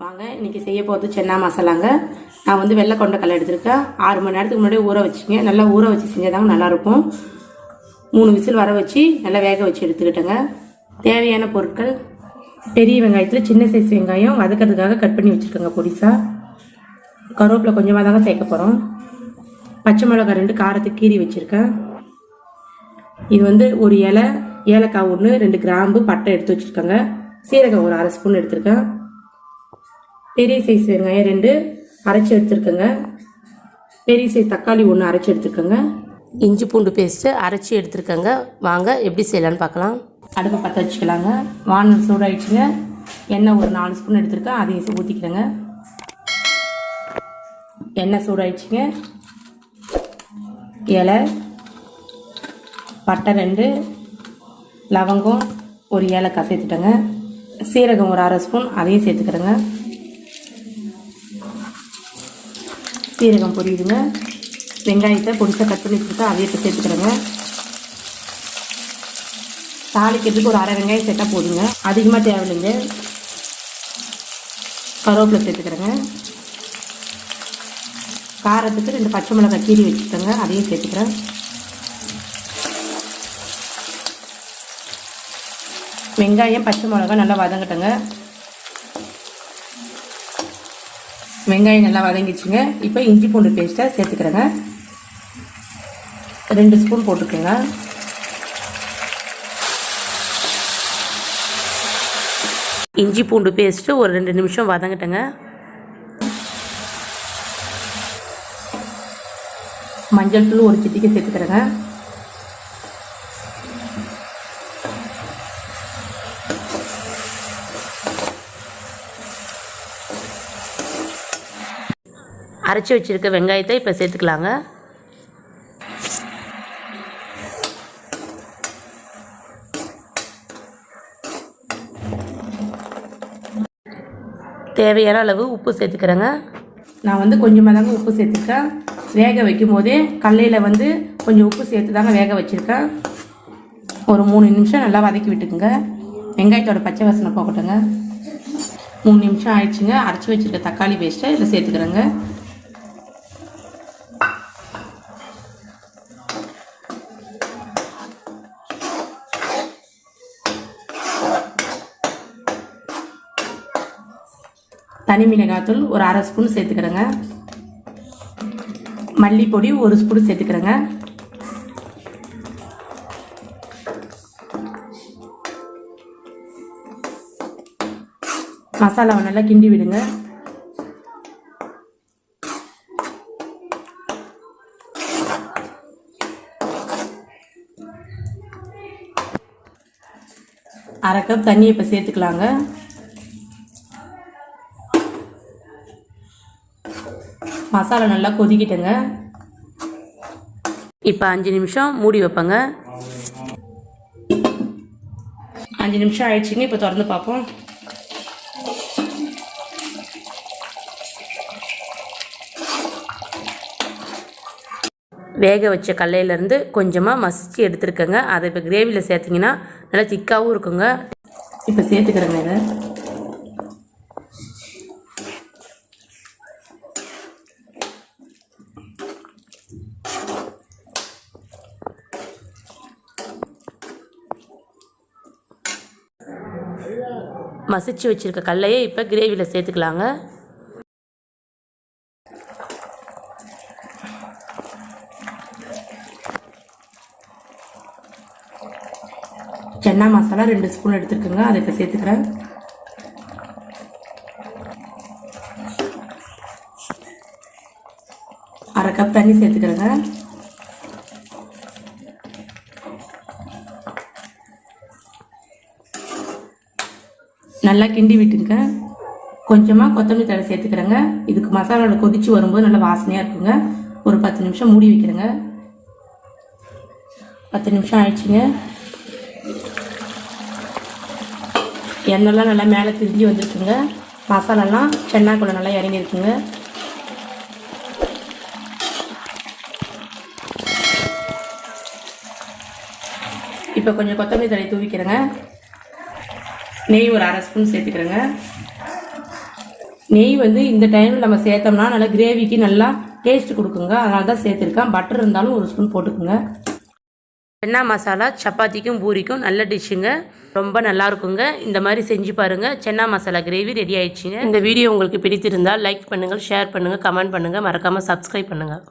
வாங்க இன்றைக்கி செய்ய போகிறது சென்னா மசாலாங்க. நான் வந்து வெள்ளை கொண்டக்கடலை எடுத்துருக்கேன். 6 மணி நேரத்துக்கு முன்னாடியே ஊற வச்சுங்க. நல்லா ஊற வச்சு செஞ்சாதாங்க நல்லாயிருக்கும். 3 விசில் வர வச்சு நல்லா வேக வச்சு எடுத்துக்கிட்டேங்க. தேவையான பொருட்கள்: பெரிய வெங்காயத்தில் சின்ன சைஸ் வெங்காயம் வதக்கிறதுக்காக கட் பண்ணி வச்சுருக்கேங்க பொடிசாக. கருவேப்பிலை கொஞ்சமாக தாங்க சேர்க்க போகிறோம். பச்சை மிளகாய் 2 காரத்துக்கு கீறி வச்சுருக்கேன். இது வந்து ஒரு ஏலக்காய் 1, 2 கிராம்பு பட்டை எடுத்து வச்சுருக்கேங்க. சீரகம் ஒரு 1/2 ஸ்பூன் எடுத்துருக்கேன். பெரிய சைஸ் வெங்காயம் 2 அரைச்சி எடுத்துருக்கேங்க. பெரிய சைஸ் தக்காளி 1 அரைச்சி எடுத்துருக்கேங்க. இஞ்சி பூண்டு பேஸ்ட்டு அரைச்சி எடுத்துருக்கேங்க. வாங்க எப்படி செய்யலான்னு பார்க்கலாம். அடுப்பை பற்ற வச்சுக்கலாங்க. வானல் சூடாகிடுச்சுங்க. எண்ணெய் ஒரு 4 ஸ்பூன் எடுத்துருக்கேன். அதையும் ஊற்றிக்கிறேங்க. எண்ணெய் சூடாகிடுச்சுங்க. இலை, பட்டை 2, லவங்கம் ஒரு ஏலக்காய் சேர்த்துட்டேங்க. சீரகம் ஒரு 1/2 ஸ்பூன் அதையும் சேர்த்துக்கிறேங்க. சீரகம் பொரியுதுங்க. வெங்காயத்தை பொடிசாக கட் பண்ணி வச்சுருக்கேன். அதையும் இப்போ சேர்த்துக்கிறேங்க. தாளிக்கிறதுக்கு ஒரு 1/2 வெங்காயம் சேர்த்தா போதுங்க, அதிகமாக தேவையில்லைங்க. கருவேப்பிலை சேர்த்துக்கிறேங்க. காரத்துக்கு 2 பச்சை மிளகாய் கீறி வச்சுக்கோங்க. அதையும் சேர்த்துக்கிறேன். வெங்காயம் பச்சை மிளகாய் நல்லா வதங்கட்டுங்க. வெங்காயம் நல்லா வதங்கிச்சுங்க. இப்போ இஞ்சி பூண்டு பேஸ்ட்டை சேர்த்துக்கிறேங்க. 2 ஸ்பூன் போட்டுக்கோங்க. இஞ்சி பூண்டு பேஸ்ட்டு ஒரு 2 நிமிஷம் வதங்கட்டுங்க. மஞ்சள் தூள் ஒரு சிட்டிக்கு சேர்த்துக்கிறேங்க. அரைச்சி வச்சுருக்க வெங்காயத்தை இப்போ சேர்த்துக்கலாங்க. தேவையான அளவு உப்பு சேர்த்துக்கிறேங்க. நான் வந்து கொஞ்சமாக தாங்க உப்பு சேர்த்துருக்கேன். வேக வைக்கும் போதே கடலையில் வந்து கொஞ்சம் உப்பு சேர்த்து தாங்க வேக வச்சுருக்கேன். ஒரு 3 நிமிஷம் நல்லா வதக்கி விட்டுக்குங்க. வெங்காயத்தோட பச்சை வாசனை போகட்டுங்க. 3 நிமிஷம் ஆயிடுச்சுங்க. அரைச்சி வச்சுருக்க தக்காளி பேஸ்ட்டை இதில் சேர்த்துக்கிறேங்க. தனி மிளகாய்த்தூள் ஒரு 1/2 ஸ்பூன் சேர்த்துக்கிறேங்க. மல்லிப்பொடி 1 ஸ்பூன் சேர்த்துக்கிறேங்க. மசாலாவை நல்லா கிண்டி விடுங்க. அரை கப் தண்ணி இப்போ சேர்த்துக்கலாங்க. மசாலா நல்லா கொதிக்கிட்டுங்க. இப்போ 5 நிமிஷம் மூடி வைப்பேங்க. 5 நிமிஷம் ஆயிடுச்சுங்க. இப்போ திறந்து பார்ப்போம். வேக வச்ச கடலையிலேருந்து கொஞ்சமாக மசிச்சு எடுத்துருக்கேங்க. அதை இப்போ கிரேவியில் சேர்த்திங்கன்னா நல்லா திக்காகவும் இருக்குங்க. இப்போ சேர்த்துக்கிறேங்க. இதை மசிச்சு வச்சுருக்க கடலையை இப்போ கிரேவியில் சேர்த்துக்கலாங்க. சன்னா மசாலா 2 ஸ்பூன் எடுத்துருக்குங்க. அதை இப்போ சேர்த்துக்கிறேன். அரை கப் தண்ணி சேர்த்துக்கிறேங்க. நல்லா கிண்டி விட்டுங்க. கொஞ்சமாக கொத்தமல்லி தழை சேர்த்துக்கிறேங்க. இதுக்கு மசாலாவில் கொதிச்சு வரும்போது நல்லா வாசனையாக இருக்குங்க. ஒரு 10 நிமிஷம் மூடி வைக்கிறேங்க. 10 நிமிஷம் ஆயிடுச்சுங்க. எண்ணெய்லாம் நல்லா மேலே திரிஞ்சு வந்துருக்குங்க. மசாலாலாம் சென்னாக்குள்ளே நல்லா இறங்கியிருக்குங்க. இப்போ கொஞ்சம் கொத்தமல்லி தழை தூவிக்கிறேங்க. நெய் ஒரு 1/2 ஸ்பூன் சேர்த்துக்கிறேங்க. நெய் வந்து இந்த டைமில் நம்ம சேர்த்தோம்னா நல்லா கிரேவிக்கு நல்லா டேஸ்ட் கொடுக்குங்க. அதனால தான் சேர்த்துருக்கேன். பட்டர் இருந்தாலும் ஒரு ஸ்பூன் போட்டுக்குங்க. சன்னா மசாலா சப்பாத்திக்கும் பூரிக்கும் நல்ல டிஷ்ஷுங்க. ரொம்ப நல்லா இருக்குங்க. இந்த மாதிரி செஞ்சு பாருங்கள். சன்னா மசாலா கிரேவி ரெடி ஆயிடுச்சுங்க. இந்த வீடியோ உங்களுக்கு பிடித்திருந்தால் லைக் பண்ணுங்கள், ஷேர் பண்ணுங்கள், கமெண்ட் பண்ணுங்கள், மறக்காமல் சப்ஸ்கிரைப் பண்ணுங்கள்.